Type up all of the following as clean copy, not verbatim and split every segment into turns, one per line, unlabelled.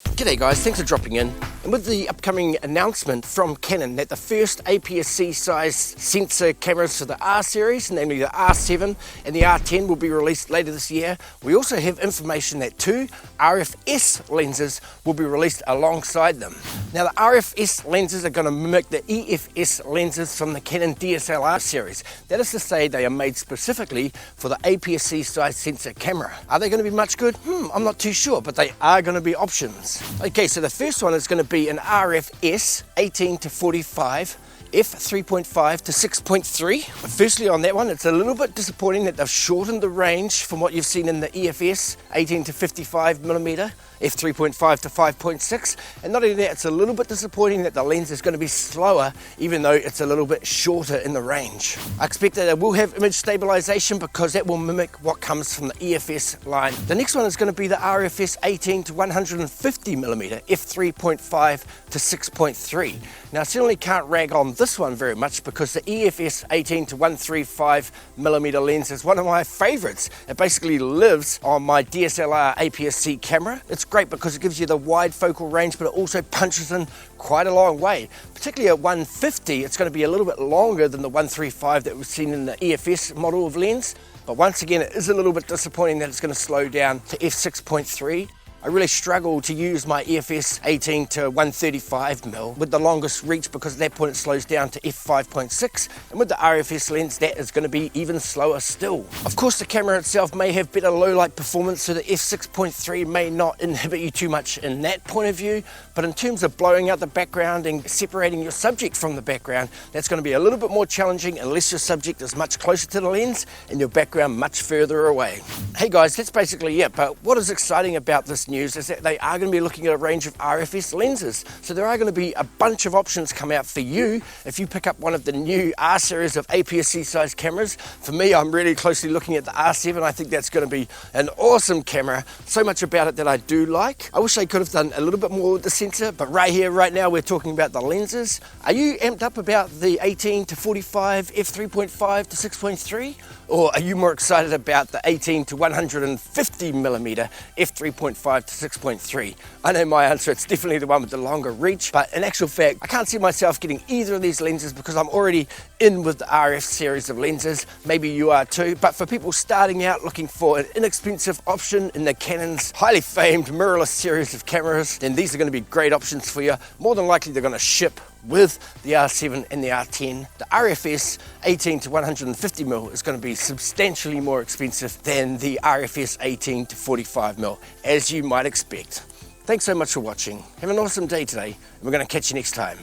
G'day guys, thanks for dropping in. And with the upcoming announcement from Canon that the first APS-C size sensor cameras for the R series, namely the R7 and the R10, will be released later this year, we also have information that 2 RF-S lenses will be released alongside them. Now the RF-S lenses are going to mimic the EF-S lenses from the Canon DSLR series. That is to say, they are made specifically for the APS-C size sensor camera. Are they going to be much good? I'm not too sure, but they are going to be options. Okay, so the first one is going to be an RF-S 18 to 45 f3.5 to 6.3. Firstly, on that one, it's a little bit disappointing that they've shortened the range from what you've seen in the EF-S 18 to 55mm f3.5 to 5.6, and not only that, it's a little bit disappointing that the lens is going to be slower even though it's a little bit shorter in the range. I expect that it will have image stabilization because that will mimic what comes from the EF-S line. The next one is going to be the RF-S 18 to 150mm f3.5 to 6.3. Now I certainly can't rag on this one very much because the EF-S 18 to 135mm lens is one of my favorites. It basically lives on my DSLR APS-C camera. It's great because it gives you the wide focal range, but it also punches in quite a long way. Particularly at 150, it's going to be a little bit longer than the 135 that we've seen in the EF-S model of lens. But once again, it is a little bit disappointing that it's going to slow down to f6.3. I really struggle to use my EF-S 18 to 135mm with the longest reach because at that point it slows down to f5.6, and with the RF-S lens that is going to be even slower still. Of course the camera itself may have better low light performance, so the f6.3 may not inhibit you too much in that point of view, but in terms of blowing out the background and separating your subject from the background, that's going to be a little bit more challenging unless your subject is much closer to the lens and your background much further away. Hey guys, that's basically it, but what is exciting about this news is that they are going to be looking at a range of RF-S lenses. So there are going to be a bunch of options come out for you if you pick up one of the new R series of APS-C size cameras. For me, I'm really closely looking at the R7. I think that's going to be an awesome camera. So much about it that I do like. I wish they could have done a little bit more with the sensor, but right here, right now, we're talking about the lenses. Are you amped up about the 18 to 45 f3.5 to 6.3? Or are you more excited about the 18 to 150mm f3.5 to 6.3? I know my answer, it's definitely the one with the longer reach, but in actual fact, I can't see myself getting either of these lenses because I'm already in with the RF series of lenses. Maybe you are too, but for people starting out looking for an inexpensive option in the Canon's highly famed mirrorless series of cameras, then these are going to be great options for you. More than likely, they're going to ship with the R7 and the R10. The RF-S 18 to 150mm is going to be substantially more expensive than the RF-S 18 to 45mm, as you might expect. Thanks so much for watching. Have an awesome day today, and we're going to catch you next time.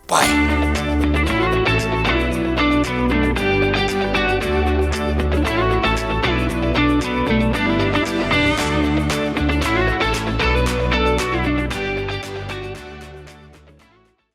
Bye.